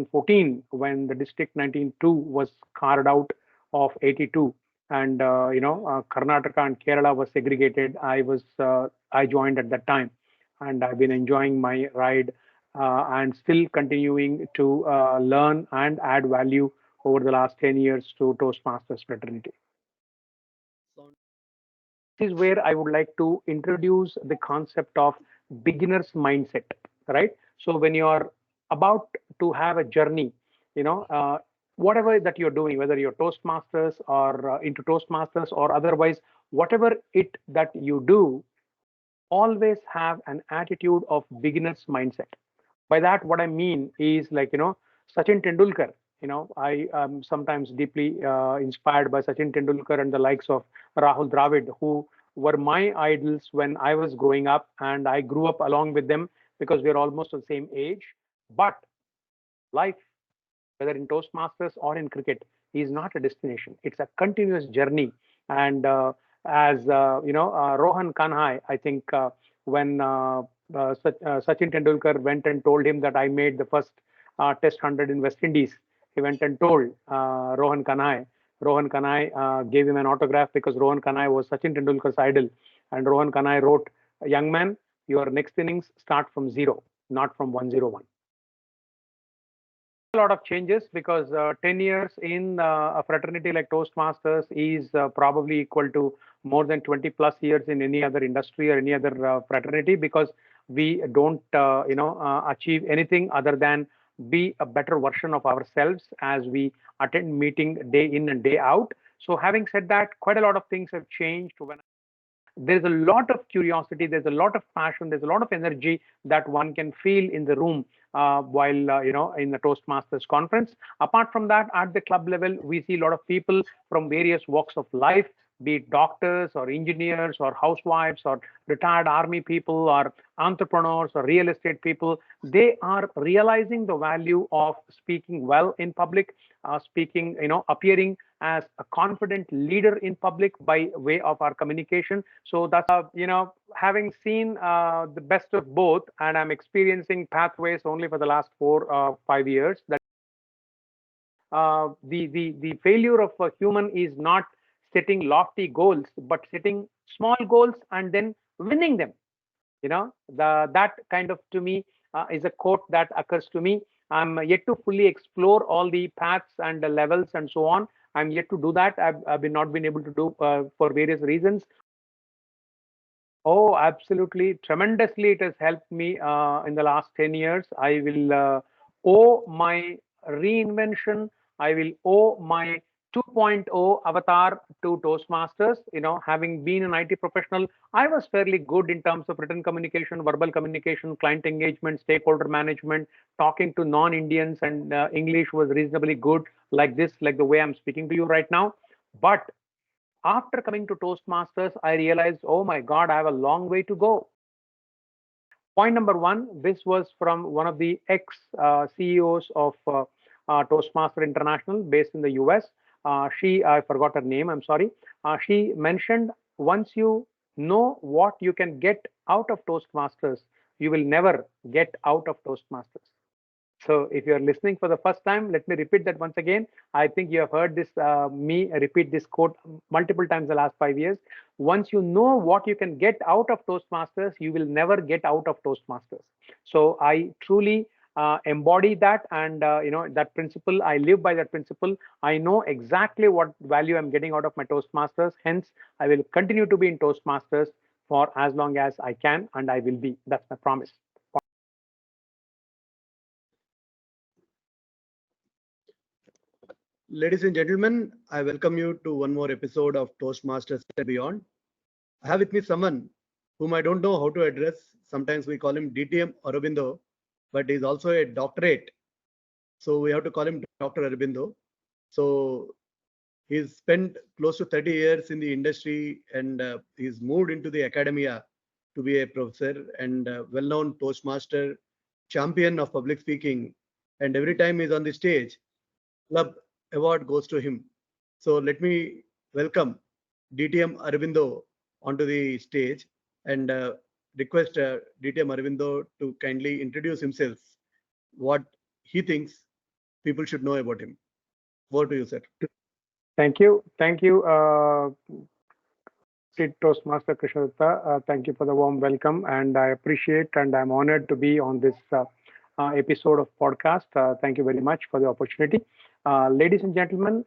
2014 when the District 19-2 was carved out of 82, and Karnataka and Kerala was segregated. I joined at that time, and I've been enjoying my ride and still continuing to learn and add value over the last 10 years to Toastmasters fraternity. This is where I would like to introduce the concept of beginner's mindset, right? So when you are about to have a journey, whatever that you're doing, whether you're Toastmasters or into Toastmasters or otherwise, whatever it that you do, always have an attitude of beginner's mindset. By that, what I mean is like, Sachin Tendulkar. I am sometimes deeply inspired by Sachin Tendulkar and the likes of Rahul Dravid, who were my idols when I was growing up, and I grew up along with them because we're almost the same age. But life, whether in Toastmasters or in cricket, is not a destination. It's a continuous journey. And as Rohan Kanhai, I think when Sachin Tendulkar went and told him that I made the first Test 100 in West Indies, he went and told Rohan Kanhai. Rohan Kanhai gave him an autograph because Rohan Kanhai was Sachin Tendulkar's idol. And Rohan Kanhai wrote, "Young man, your next innings start from zero, not from 101." A lot of changes because 10 years in a fraternity like Toastmasters is probably equal to more than 20 plus years in any other industry or any other fraternity, because we don't achieve anything other than be a better version of ourselves as we attend meeting day in and day out. So having said that, quite a lot of things have changed. When there's a lot of curiosity, there's a lot of passion, there's a lot of energy that one can feel in the room while in the Toastmasters conference. Apart from that, at the club level, we see a lot of people from various walks of life, be it doctors or engineers or housewives or retired army people or entrepreneurs or real estate people. They are realizing the value of speaking well in public, speaking, appearing as a confident leader in public by way of our communication. So that's having seen the best of both, and I'm experiencing pathways only for the last 4 5 years. That the failure of a human is not setting lofty goals, but setting small goals and then winning them. That kind of, to me, is a quote that occurs to me. I'm yet to fully explore all the paths and the levels and so on. I'm yet to do that. I've been not been able to do for various reasons. Oh, absolutely, tremendously. It has helped me in the last 10 years. I will owe my reinvention. I will owe my 2.0 avatar to Toastmasters. Having been an IT professional, I was fairly good in terms of written communication, verbal communication, client engagement, stakeholder management, talking to non-Indians, and English was reasonably good, like this, like the way I'm speaking to you right now. But after coming to Toastmasters, I realized, oh my God, I have a long way to go. Point number one, this was from one of the ex CEOs of Toastmaster International based in the US. I forgot her name, I'm sorry. She mentioned, once you know what you can get out of Toastmasters, you will never get out of Toastmasters. So if you're listening for the first time, let me repeat that once again. I think you have heard this, me repeat this quote multiple times the last 5 years. Once you know what you can get out of Toastmasters, you will never get out of Toastmasters. So I truly embody that, and that principle. I live by that principle. I know exactly what value I'm getting out of my Toastmasters. Hence, I will continue to be in Toastmasters for as long as I can, and I will be. That's my promise. Ladies and gentlemen, I welcome you to one more episode of Toastmasters and Beyond. I have with me someone whom I don't know how to address. Sometimes we call him DTM Aurobindo, but he's also a doctorate. So we have to call him Dr. Aurobindo. So he's spent close to 30 years in the industry, and he's moved into the academia to be a professor and well-known Toastmaster, champion of public speaking. And every time he's on the stage, club award goes to him. So let me welcome DTM Aurobindo onto the stage and request DTM Aurobindo to kindly introduce himself, what he thinks people should know about him? Over to you, sir. Thank you. Thank you, Toastmaster Krishna Datta. Thank you for the warm welcome, and I appreciate and I'm honored to be on this episode of podcast. Thank you very much for the opportunity. Ladies and gentlemen,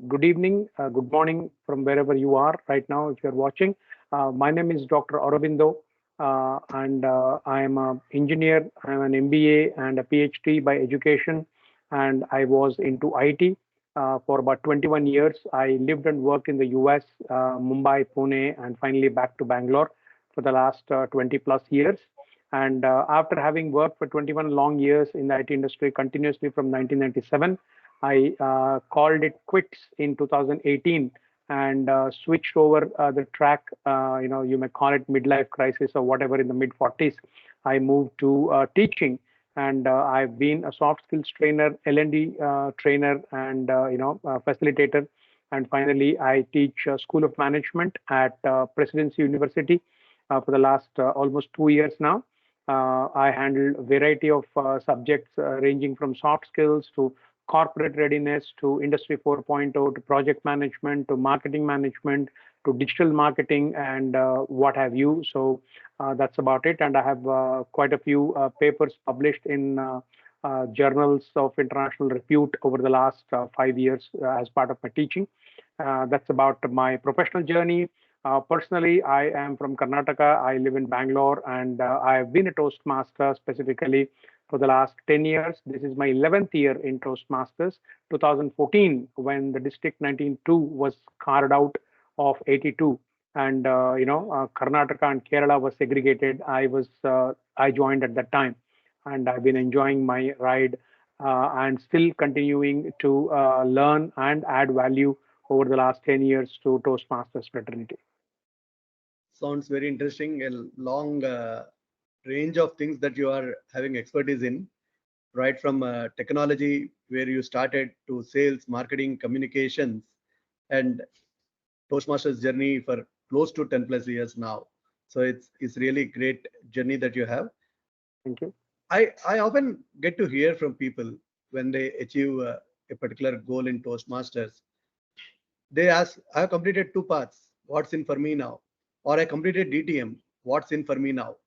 good evening, good morning from wherever you are right now if you're watching. My name is Dr. Aurobindo, and I am an engineer. I'm an MBA and a PhD by education, and I was into IT for about 21 years. I lived and worked in the US, Mumbai, Pune, and finally back to Bangalore for the last 20 plus years. And after having worked for 21 long years in the IT industry continuously from 1997, I called it quits in 2018 and switched over the track. You may call it midlife crisis or whatever in the mid 40s. I moved to teaching, and I've been a soft skills trainer, L&D trainer, and facilitator. And finally, I teach School of Management at Presidency University for the last almost 2 years now. I handle a variety of subjects ranging from soft skills to corporate readiness to Industry 4.0 to project management to marketing management to digital marketing and what have you. So that's about it. And I have quite a few papers published in journals of international repute over the last 5 years as part of my teaching. That's about my professional journey. Personally, I am from Karnataka. I live in Bangalore, and I've been a Toastmaster specifically for the last 10 years. This is my 11th year in Toastmasters. 2014, when the District 19-2 was carved out of 82, and Karnataka and Kerala was segregated. I joined at that time, and I've been enjoying my ride and still continuing to learn and add value over the last 10 years to Toastmasters fraternity. Sounds very interesting. A long range of things that you are having expertise in, right from technology, where you started, to sales, marketing, communications, and Toastmasters journey for close to 10 plus years now. So it's really great journey that you have. Thank you. I often get to hear from people when they achieve a particular goal in Toastmasters. They ask, I have completed 2 paths. What's in for me now? Or I completed DTM. What's in for me now?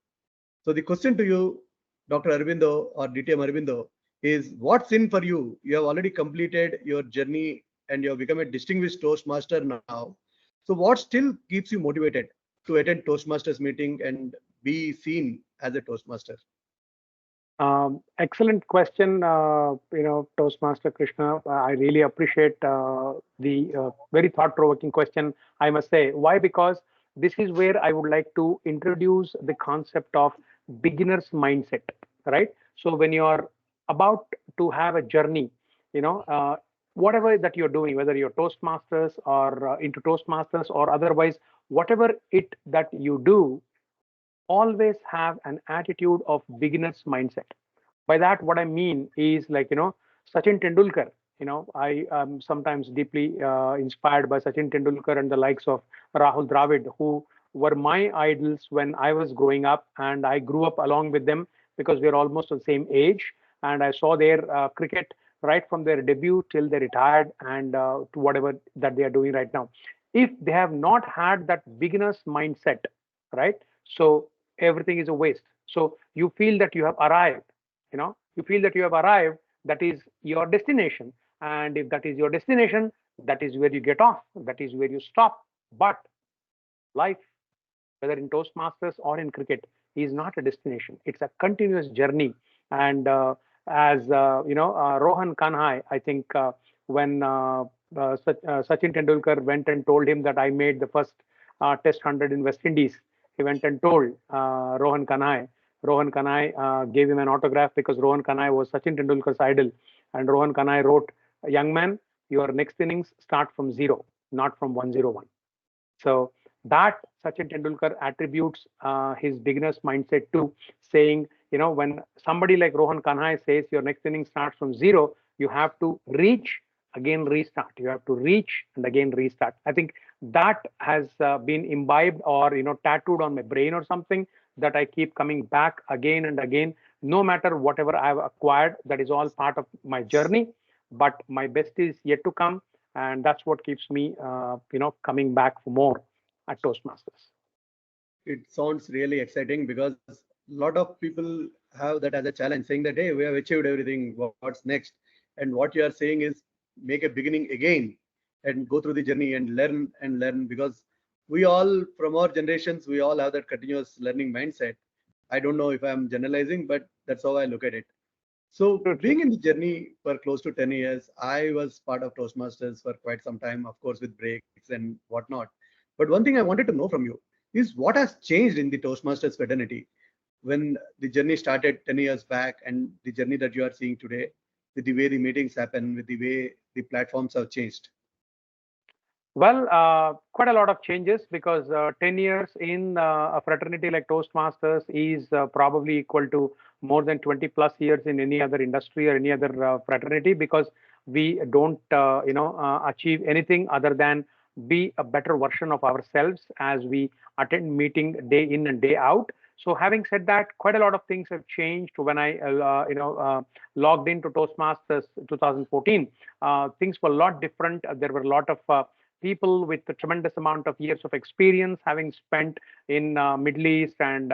So the question to you, Dr. Aurobindo or DTM Aurobindo, is what's in for you? You have already completed your journey and you have become a distinguished Toastmaster now. So what still keeps you motivated to attend Toastmasters meeting and be seen as a Toastmaster? Excellent question, Toastmaster Krishna. I really appreciate the very thought-provoking question, I must say. Why? Because this is where I would like to introduce the concept of beginner's mindset, right? So when you are about to have a journey, whatever that you're doing, whether you're Toastmasters or into Toastmasters or otherwise, whatever it that you do, always have an attitude of beginner's mindset. By that, what I mean is Sachin Tendulkar. I am sometimes deeply inspired by Sachin Tendulkar and the likes of Rahul Dravid, who were my idols when I was growing up, and I grew up along with them because we're almost the same age. And I saw their cricket right from their debut till they retired and to whatever that they are doing right now. If they have not had that beginner's mindset, right? So everything is a waste. So you feel that you have arrived, you feel that you have arrived, that is your destination. And if that is your destination, that is where you get off, that is where you stop. But life, whether in Toastmasters or in cricket, is not a destination. It's a continuous journey. And as Rohan Kanhai, I think when Sachin Tendulkar went and told him that I made the first Test 100 in West Indies, he went and told Rohan Kanhai. Rohan Kanhai gave him an autograph because Rohan Kanhai was Sachin Tendulkar's idol. And Rohan Kanhai wrote, young man, your next innings start from zero, not from 101. So that Sachin Tendulkar attributes his beginner's mindset to, saying, when somebody like Rohan Kanhai says your next inning starts from zero, you have to reach, again restart. You have to reach and again restart. I think that has been imbibed or tattooed on my brain or something, that I keep coming back again and again, no matter whatever I've acquired. That is all part of my journey. but my best is yet to come, and that's what keeps me, coming back for more at Toastmasters. It sounds really exciting because a lot of people have that as a challenge, saying that, hey, we have achieved everything. What's next? And what you are saying is make a beginning again and go through the journey and learn because we all, from our generations, we all have that continuous learning mindset. I don't know if I'm generalizing, but that's how I look at it. So, True, true. being in the journey for close to 10 years, I was part of Toastmasters for quite some time, of course, with breaks and whatnot. But one thing I wanted to know from you is what has changed in the Toastmasters fraternity when the journey started 10 years back and the journey that you are seeing today, with the way the meetings happen, with the way the platforms have changed. Well, quite a lot of changes because 10 years in a fraternity like Toastmasters is probably equal to more than 20 plus years in any other industry or any other fraternity, because we don't, achieve anything other than be a better version of ourselves as we attend meeting day in and day out. So having said that, quite a lot of things have changed when I, logged into Toastmasters 2014. Things were a lot different. There were a lot of people with a tremendous amount of years of experience, having spent in Middle East and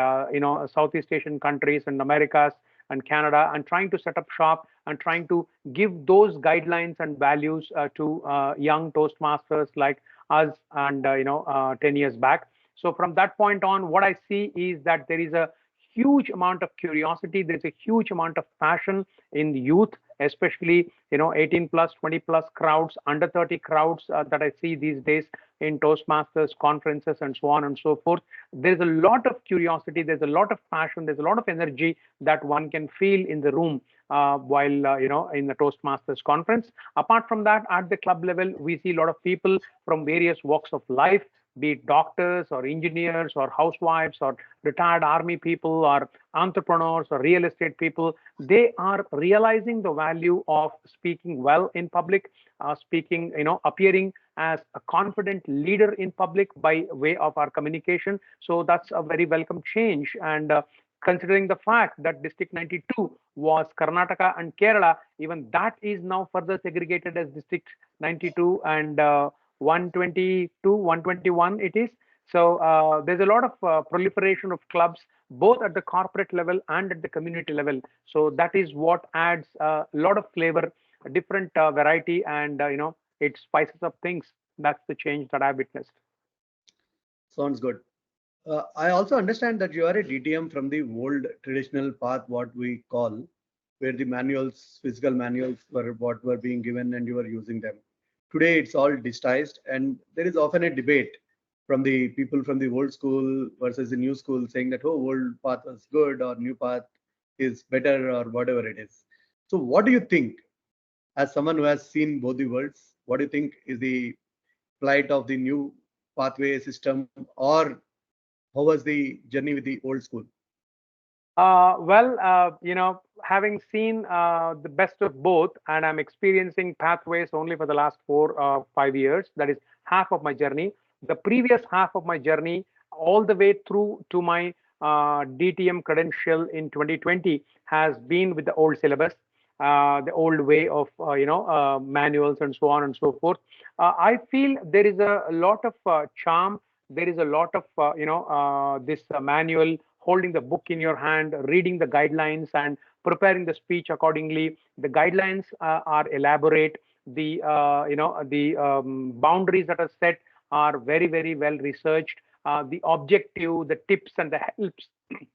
Southeast Asian countries and Americas and Canada, and trying to set up shop and trying to give those guidelines and values to young Toastmasters like us, and 10 years back. So from that point on, what I see is that there is a huge amount of curiosity. There's a huge amount of passion in the youth, especially 18 plus, 20 plus crowds, under 30 crowds that I see these days in Toastmasters conferences and so on and so forth. There's a lot of curiosity, there's a lot of passion, there's a lot of energy that one can feel in the room while in the Toastmasters conference. Apart from that, at the club level, we see a lot of people from various walks of life, be it doctors or engineers or housewives or retired army people or entrepreneurs or real estate people. They are realizing the value of speaking well in public, speaking, appearing as a confident leader in public by way of our communication. So that's a very welcome change. And considering the fact that District 92 was Karnataka and Kerala, even that is now further segregated as District 92 and 122, 121 it is. So there's a lot of proliferation of clubs, both at the corporate level and at the community level. So that is what adds a lot of flavor, a different variety, and it spices up things. That's the change that I've witnessed. Sounds good. I also understand that you are a DTM from the old traditional path, what we call, where the manuals, physical manuals were what were being given and you were using them. Today, it's all digitized, and there is often a debate from the people from the old school versus the new school saying that, oh, old path was good or new path is better or whatever it is. So, what do you think, as someone who has seen both the worlds, what do you think is the plight of the new pathway system, or how was the journey with the old school? Well, having seen the best of both, and I'm experiencing pathways only for the last 5 years, that is half of my journey. The previous half of my journey, all the way through to my DTM credential in 2020, has been with the old syllabus, the old way of, manuals and so on and so forth. I feel there is a lot of charm. There is a lot of, this manual, holding the book in your hand, reading the guidelines, and preparing the speech accordingly. The guidelines are elaborate. The boundaries that are set are very, very well researched. The objective, the tips, and the helps,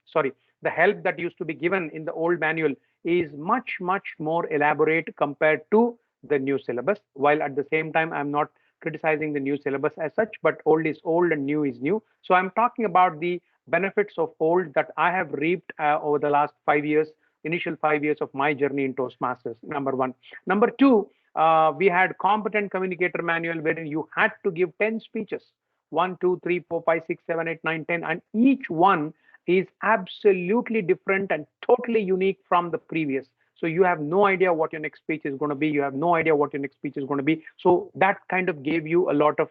sorry, the help that used to be given in the old manual is much, much more elaborate compared to the new syllabus. While at the same time, I'm not criticizing the new syllabus as such, but old is old and new is new. So I'm talking about the benefits of old that I have reaped over the last 5 years, initial 5 years of my journey in Toastmasters. Number one. Number two, we had competent communicator manual wherein you had to give 10 speeches, 1, 2, 3, 4, 5, 6, 7, 8, 9, 10, and each one is absolutely different and totally unique from the previous. So you have no idea what your next speech is going to be. You have no idea what your next speech is going to be. So that kind of gave you a lot of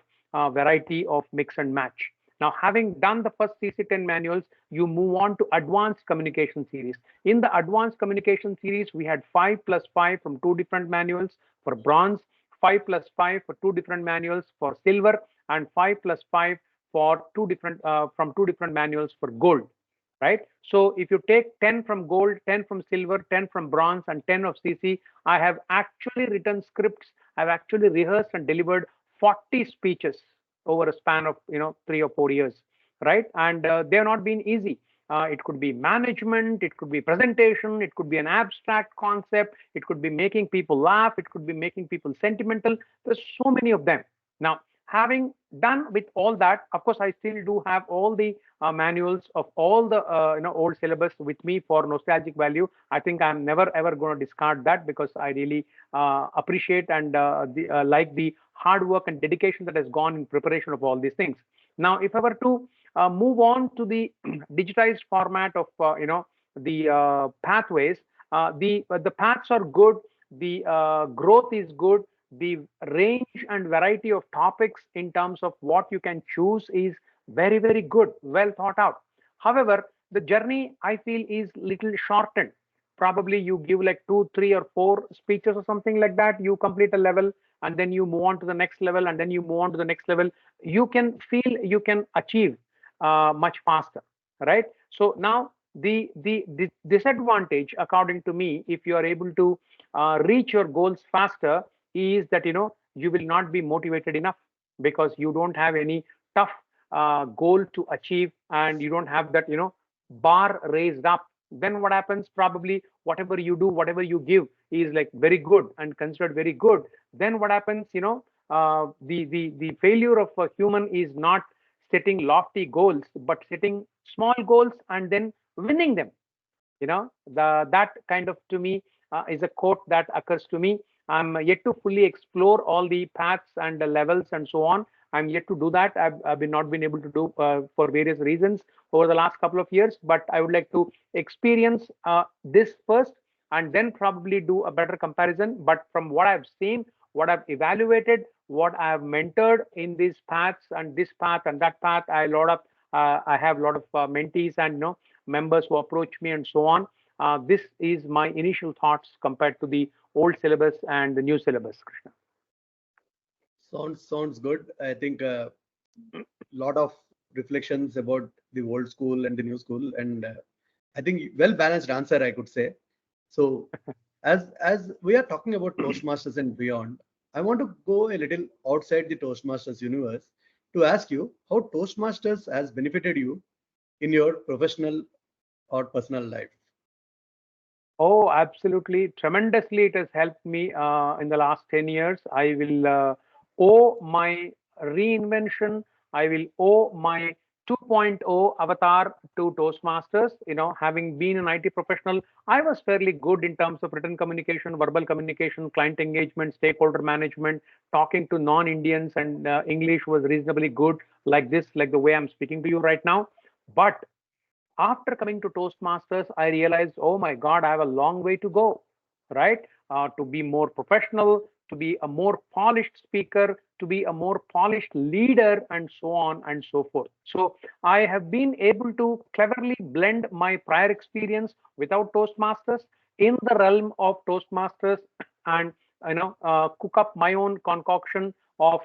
variety of mix and match. Now, having done the first CC10 manuals, you move on to advanced communication series. In the advanced communication series, we had 5 plus 5 from 2 different manuals for bronze, 5 plus 5 for 2 different manuals for silver, and 5 plus 5 for 2 different from 2 different manuals for gold, right? So if you take 10 from gold, 10 from silver, 10 from bronze, and 10 of CC, I have actually written scripts. I've actually rehearsed and delivered 40 speeches over a span of 3 or 4 years, right? And they have not been easy. It could be management, it could be presentation, it could be an abstract concept, it could be making people laugh, it could be making people sentimental. There's so many of them. Now, having done with all that, of course, I still do have all the manuals of all the old syllabus with me for nostalgic value. I think I'm never ever going to discard that because I really appreciate and like the hard work and dedication that has gone in preparation of all these things. Now, if I were to move on to the digitized format of the pathways, the paths are good, the growth is good, the range and variety of topics in terms of what you can choose is very, very good, well thought out. However, the journey I feel is little shortened. Probably you give like 2, 3, or 4 speeches or something like that. You complete a level and then you move on to the next level and then you move on to the next level. You can feel you can achieve much faster, right? So now the disadvantage, according to me, if you are able to reach your goals faster, is that you will not be motivated enough because you don't have any tough goal to achieve and you don't have that bar raised up. Then what happens? Probably whatever you do, whatever you give is like very good and considered very good. Then what happens? The failure of a human is not setting lofty goals but setting small goals and then winning them. That kind of, to me, is a quote that occurs to me. I'm yet to fully explore all the paths and the levels and so on. I'm yet to do that. I've been not been able to do for various reasons over the last couple of years, but I would like to experience this first and then probably do a better comparison. But from what I've seen, what I've evaluated, what I've mentored in these paths and this path and that path, I have a lot of mentees and members who approach me and so on. This is my initial thoughts compared to the old syllabus and the new syllabus, Krishna. Sounds good. I think a lot of reflections about the old school and the new school, and I think well balanced answer, I could say. So as we are talking about Toastmasters and beyond, I want to go a little outside the Toastmasters universe to ask you how Toastmasters has benefited you in your professional or personal life. Oh, absolutely. Tremendously, it has helped me in the last 10 years. I will owe my reinvention, I will owe my 2.0 avatar to Toastmasters. Having been an IT professional, I was fairly good in terms of written communication, verbal communication, client engagement, stakeholder management, talking to non-Indians, and English was reasonably good, like this, like the way I'm speaking to you right now. But after coming to Toastmasters, I realized, oh my God, I have a long way to go, right? To be more professional, to be a more polished speaker, to be a more polished leader, and so on and so forth. So I have been able to cleverly blend my prior experience without Toastmasters in the realm of Toastmasters and cook up my own concoction of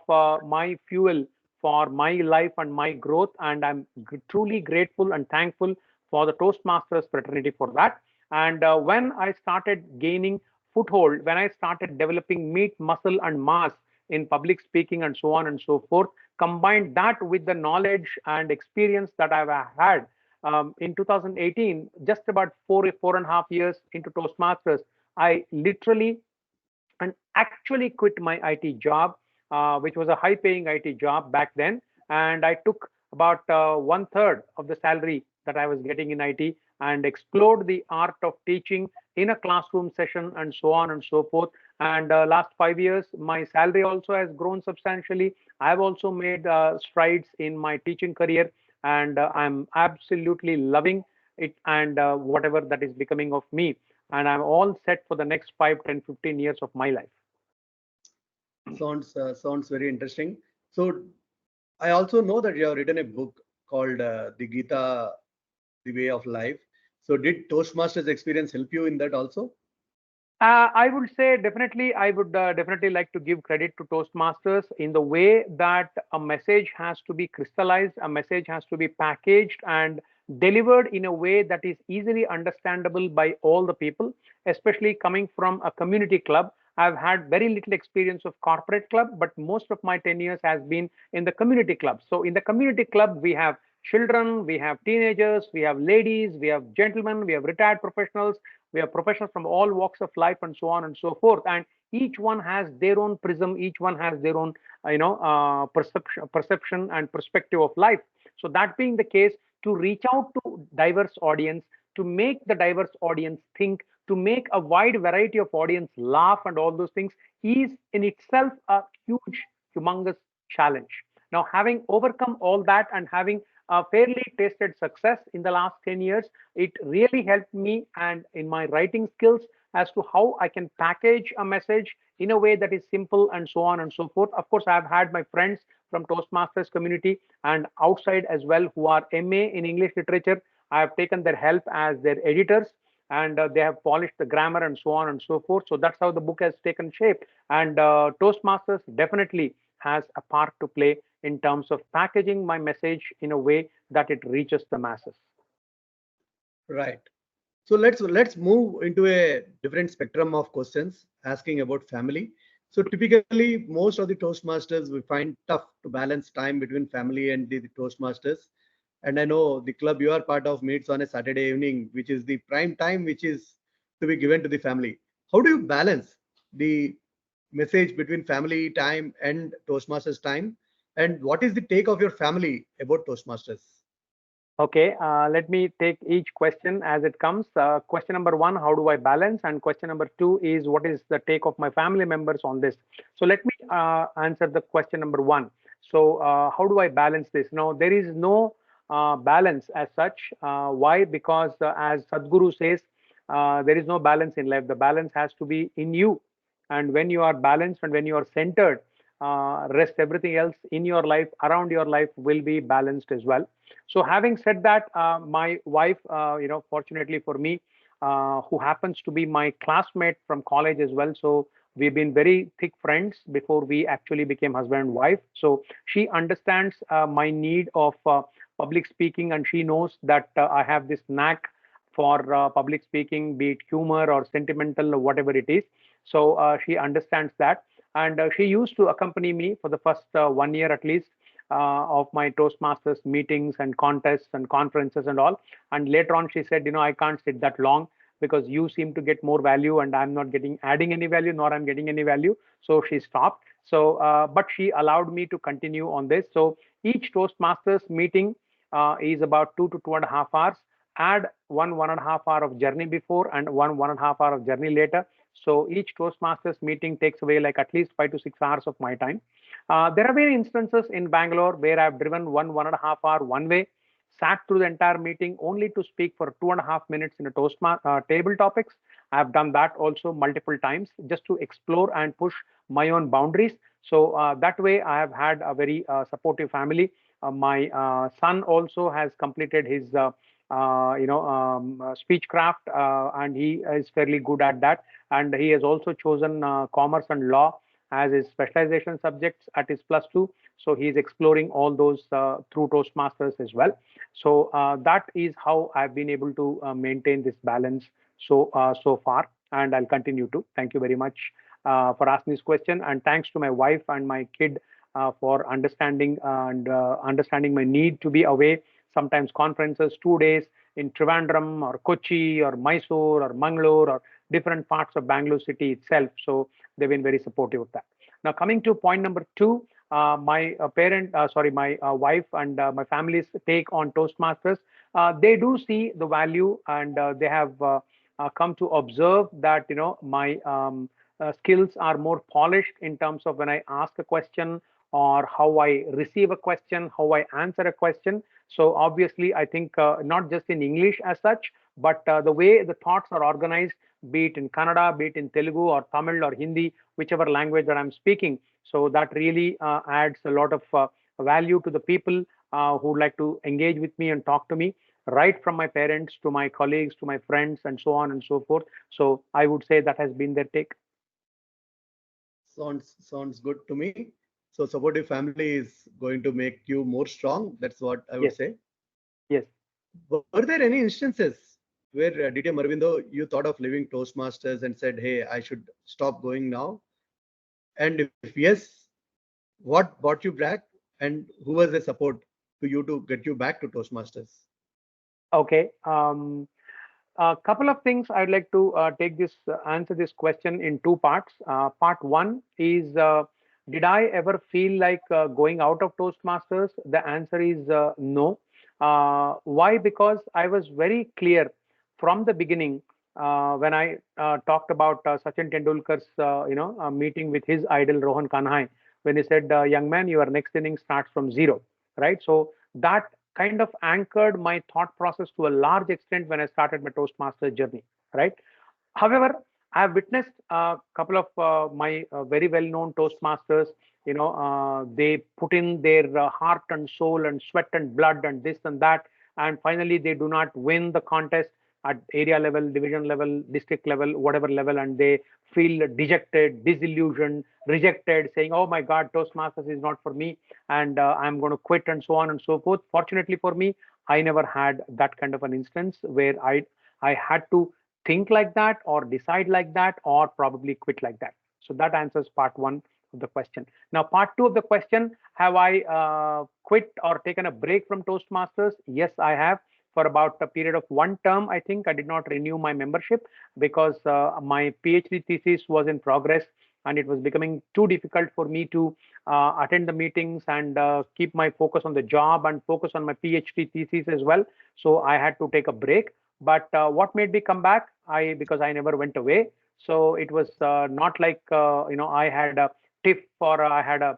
my fuel for my life and my growth. And I'm truly grateful and thankful for the Toastmasters fraternity for that. And when I started gaining foothold, when I started developing meat, muscle, and mass in public speaking and so on and so forth, combined that with the knowledge and experience that I've had in 2018, just about 4.5 years into Toastmasters, I literally and actually quit my IT job, which was a high paying IT job back then. And I took about 1/3 of the salary that I was getting in IT and explored the art of teaching in a classroom session and so on and so forth. And last 5 years, my salary also has grown substantially. I've also made strides in my teaching career, and I'm absolutely loving it and whatever that is becoming of me. And I'm all set for the next 5, 10, 15 years of my life. Sounds very interesting. So I also know that you have written a book called the Gita, the way of life. So did Toastmasters experience help you in that also? I would say definitely, I would definitely like to give credit to Toastmasters in the way that a message has to be crystallized, a message has to be packaged and delivered in a way that is easily understandable by all the people, especially coming from a community club. I've had very little experience of corporate club, but most of my 10 years has been in the community club. So in the community club, we have children, we have teenagers, we have ladies, we have gentlemen, we have retired professionals, we have professionals from all walks of life and so on and so forth, and each one has their own prism, each one has their own perception and perspective of life. So that being the case, to reach out to diverse audience, to make the diverse audience think, to make a wide variety of audience laugh and all those things is in itself a huge, humongous challenge. Now, having overcome all that and having fairly tasted success in the last 10 years, it really helped me and in my writing skills as to how I can package a message in a way that is simple and so on and so forth. Of course, I've had my friends from Toastmasters community and outside as well who are MA in English literature. I have taken their help as their editors, and they have polished the grammar and so on and so forth. So that's how the book has taken shape. And Toastmasters definitely has a part to play in terms of packaging my message in a way that it reaches the masses. Right. So let's move into a different spectrum of questions asking about family. So typically, most of the Toastmasters we find tough to balance time between family and the Toastmasters. And I know the club you are part of meets on a Saturday evening, which is the prime time, which is to be given to the family. How do you balance the message between family time and Toastmasters time? And what is the take of your family about Toastmasters? Okay, let me take each question as it comes. Question number one, how do I balance? And question number two is, what is the take of my family members on this? So let me answer the question number one. So how do I balance this? Now, there is no balance as such. Why? Because as Sadhguru says, there is no balance in life. The balance has to be in you. And when you are balanced and when you are centered, rest everything else in your life, around your life will be balanced as well. So having said that, my wife, fortunately for me, who happens to be my classmate from college as well. So we've been very thick friends before we actually became husband and wife. So she understands my need of public speaking, and she knows that I have this knack for public speaking, be it humor or sentimental or whatever it is. So she understands that, and she used to accompany me for the first 1 year at least of my Toastmasters meetings and contests and conferences and all. And later on, she said, I can't sit that long because you seem to get more value and I'm not getting adding any value, nor I'm getting any value. So she stopped. So, but she allowed me to continue on this. So each Toastmasters meeting is about 2 to 2.5 hours. Add 1.5 hour of journey before and 1.5 hour of journey later. So each Toastmasters meeting takes away like at least 5 to 6 hours of my time. There have been instances in Bangalore where I've driven 1.5 hour one way, sat through the entire meeting only to speak for 2.5 minutes in a table topics. I've done that also multiple times just to explore and push my own boundaries. So that way, I have had a very supportive family. My son also has completed his speech craft, and he is fairly good at that. And he has also chosen commerce and law as his specialization subjects at his plus two. So he is exploring all those through Toastmasters as well. So that is how I've been able to maintain this balance so far, and I'll continue to. Thank you very much for asking this question, and thanks to my wife and my kid for understanding and understanding my need to be away. Sometimes conferences 2 days in Trivandrum or Kochi or Mysore or Mangalore or different parts of Bangalore city itself. So they've been very supportive of that. Now, coming to point number two, my wife and my family's take on Toastmasters, they do see the value, and they have come to observe that my skills are more polished in terms of when I ask a question or how I receive a question, how I answer a question. So obviously, I think not just in English as such, but the way the thoughts are organized, be it in Kannada, be it in Telugu or Tamil or Hindi, whichever language that I'm speaking. So that really adds a lot of value to the people who would like to engage with me and talk to me, right from my parents to my colleagues to my friends and so on and so forth. So I would say that has been their take. Sounds good to me. So supportive family is going to make you more strong. That's what I would Yes, say. yes. Were there any instances where DTM Aurobindo, you thought of leaving Toastmasters and said, "Hey, I should stop going now"? And if yes, what brought you back, and who was the support to you to get you back to Toastmasters? Okay. A couple of things I'd like to take this answer this question in two parts. Part one is, did I ever feel like going out of Toastmasters? The answer is no. Why? Because I was very clear from the beginning when I talked about Sachin Tendulkar's meeting with his idol Rohan Kanhai, when he said, "Young man, your next inning starts from zero." Right. So that kind of anchored my thought process to a large extent when I started my Toastmaster journey, right? However, I have witnessed a couple of my very well-known Toastmasters. They put in their heart and soul and sweat and blood and this and that, and finally they do not win the contest at area level, division level, district level, whatever level, and they feel dejected, disillusioned, rejected, saying, "Oh my God, Toastmasters is not for me, and I'm going to quit," and so on and so forth. Fortunately for me, I never had that kind of an instance where I had to think like that or decide like that or probably quit like that. So that answers part one of the question. Now, part two of the question, have I quit or taken a break from Toastmasters? Yes, I have. For about a period of one term, I think I did not renew my membership because my PhD thesis was in progress and it was becoming too difficult for me to attend the meetings and keep my focus on the job and focus on my PhD thesis as well. So I had to take a break. But what made me come back? Because I never went away. So it was not like I had a tiff or I had a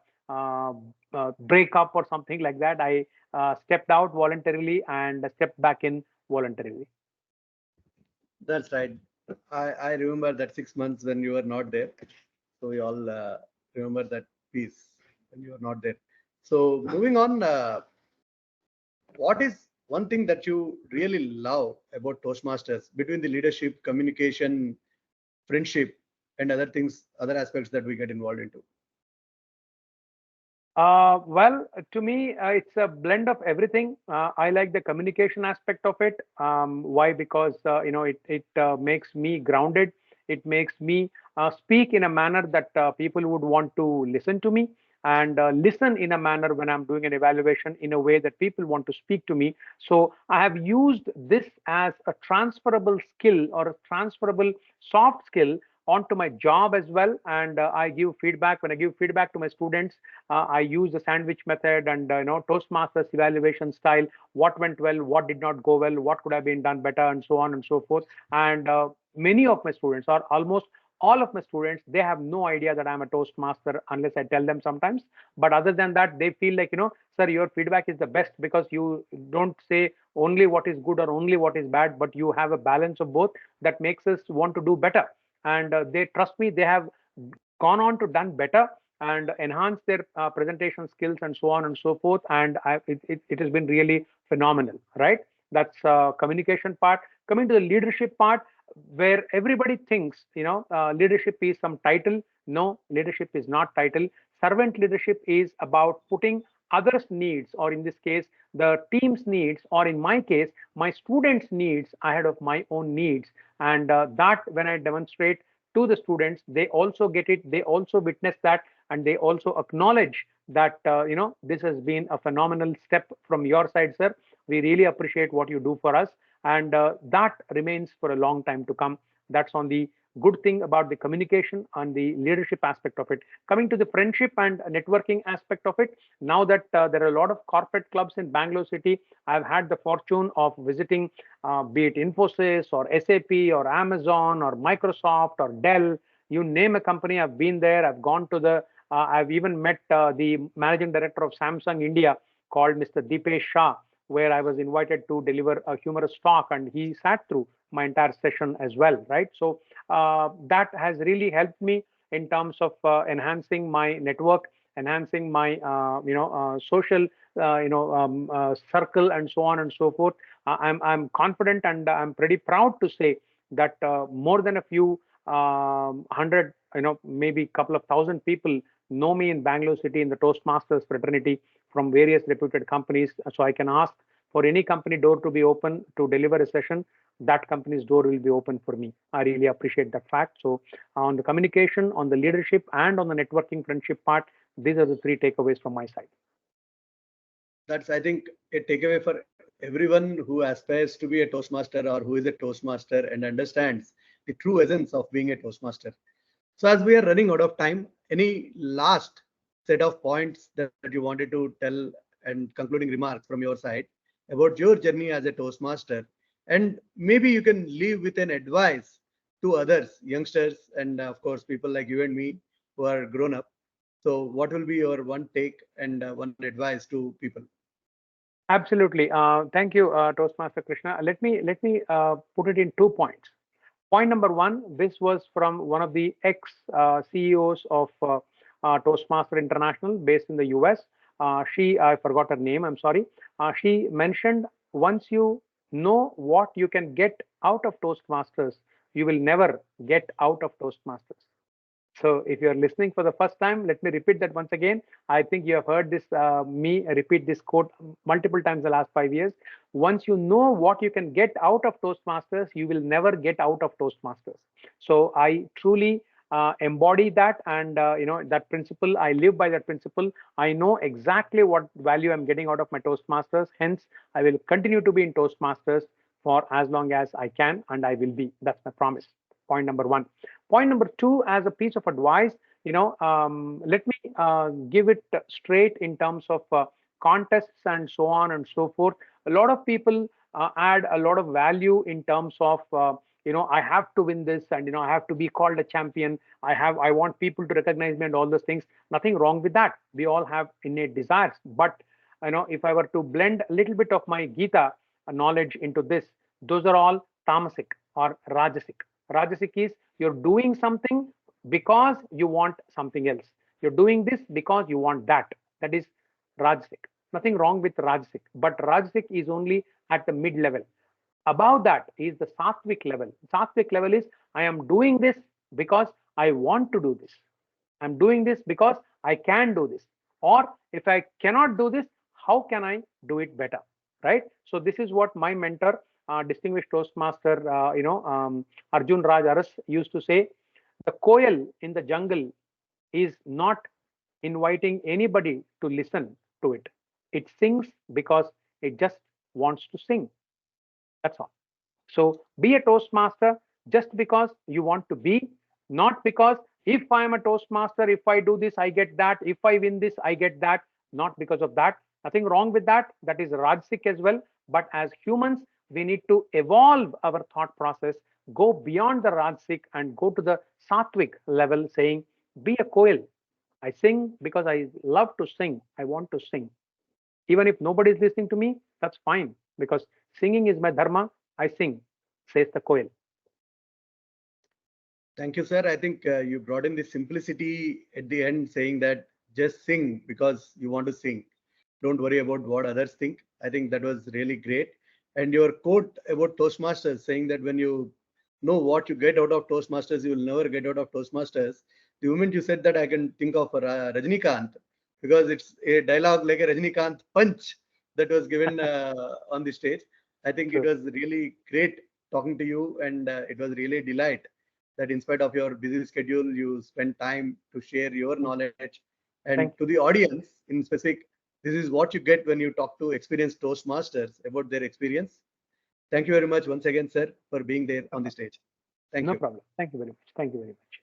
breakup or something like that. I stepped out voluntarily and stepped back in voluntarily. That's right. I remember that 6 months when you were not there. So we all remember that piece when you were not there. So moving on, what is one thing that you really love about Toastmasters between the leadership, communication, friendship, and other things, other aspects that we get involved into? Well, to me, it's a blend of everything. I like the communication aspect of it. Why? Because it makes me grounded. It makes me speak in a manner that people would want to listen to me and listen in a manner when I'm doing an evaluation in a way that people want to speak to me. So I have used this as a transferable skill or a transferable soft skill onto my job as well. And I give feedback. When I give feedback to my students, I use the sandwich method and Toastmasters evaluation style. What went well, what did not go well, what could have been done better, and so on and so forth. And many of my students, or almost all of my students, they have no idea that I'm a Toastmaster unless I tell them sometimes. But other than that, they feel like, sir, your feedback is the best because you don't say only what is good or only what is bad, but you have a balance of both that makes us want to do better. And they trust me, they have gone on to done better and enhance their presentation skills and so on and so forth. And it has been really phenomenal, right? That's communication part. Coming to the leadership part, where everybody thinks, leadership is some title. No, leadership is not title. Servant leadership is about putting others' needs, or in this case, the team's needs, or in my case, my students' needs ahead of my own needs. And that when I demonstrate to the students, they also get it, they also witness that, and they also acknowledge that this has been a phenomenal step from your side, sir. We really appreciate what you do for us, and that remains for a long time to come. That's on the good thing about the communication and the leadership aspect of it. Coming to the friendship and networking aspect of it, now that there are a lot of corporate clubs in Bangalore city, I've had the fortune of visiting, be it Infosys or SAP or Amazon or Microsoft or Dell. You name a company, I've been there. I've gone to the I've even met the managing director of Samsung India, called Mr. Deepesh Shah, where I was invited to deliver a humorous talk, and he sat through my entire session as well, right? So that has really helped me in terms of enhancing my network, enhancing my social circle and so on and so forth. I'm confident and I'm pretty proud to say that more than a few hundred, maybe couple of thousand people know me in Bangalore City in the Toastmasters fraternity from various reputed companies. So I can ask for any company door to be open to deliver a session. That company's door will be open for me. I really appreciate that fact. So on the communication, on the leadership, and on the networking friendship part, these are the three takeaways from my side. That's, I think, a takeaway for everyone who aspires to be a Toastmaster or who is a Toastmaster and understands the true essence of being a Toastmaster. So as we are running out of time, any last set of points that you wanted to tell and concluding remarks from your side about your journey as a Toastmaster? And maybe you can leave with an advice to others, youngsters, and of course, people like you and me who are grown up. So what will be your one take and one advice to people? Absolutely. Thank you, Toastmaster Krishna. Let me put it in 2 points. Point number one, this was from one of the ex CEOs of Toastmaster International based in the US. I forgot her name, I'm sorry. She mentioned once you know what you can get out of Toastmasters, you will never get out of Toastmasters. So if you're listening for the first time, let me repeat that once again. I think you have heard this me repeat this quote multiple times the last 5 years. Once you know what you can get out of Toastmasters, you will never get out of Toastmasters. So I truly embody that, and that principle. I live by that principle. I know exactly what value I'm getting out of my Toastmasters. Hence, I will continue to be in Toastmasters for as long as I can, and I will be. That's my promise. Point number one. Point number two, as a piece of advice, let me give it straight in terms of contests and so on and so forth. A lot of people add a lot of value in terms of I have to win this, and I have to be called a champion. I want people to recognize me and all those things. Nothing wrong with that. We all have innate desires. But if I were to blend a little bit of my Gita knowledge into this, those are all tamasic or rajasic. Rajasic is you're doing something because you want something else. You're doing this because you want that. That is Rajasic. Nothing wrong with Rajasic, but Rajasic is only at the mid level. Above that is the Sattvic level. Sattvic level is I am doing this because I want to do this. I'm doing this because I can do this. Or if I cannot do this, how can I do it better? Right? So this is what my mentor, distinguished Toastmaster, Arjun Raj Aras used to say. The koel in the jungle is not inviting anybody to listen to it. It sings because it just wants to sing. That's all. So be a Toastmaster just because you want to be, not because if I am a Toastmaster, if I do this, I get that. If I win this, I get that. Not because of that. Nothing wrong with that. That is Rajasic as well. But as humans, we need to evolve our thought process, go beyond the Rajasic and go to the Sattvic level, saying, be a koel. I sing because I love to sing. I want to sing. Even if nobody is listening to me, that's fine because singing is my dharma. I sing, says the koel. Thank you, sir. I think you brought in the simplicity at the end, saying that just sing because you want to sing. Don't worry about what others think. I think that was really great. And your quote about Toastmasters, saying that when you know what you get out of Toastmasters, you will never get out of Toastmasters. The moment you said that, I can think of Rajnikant, because it's a dialogue like a Rajnikant punch that was given on the stage. I think it was really great talking to you, and it was really a delight that in spite of your busy schedule, you spend time to share your knowledge. And to the audience in specific, this is what you get when you talk to experienced Toastmasters about their experience. Thank you very much once again, sir, for being there on the stage. Thank you. No problem. Thank you very much. Thank you very much.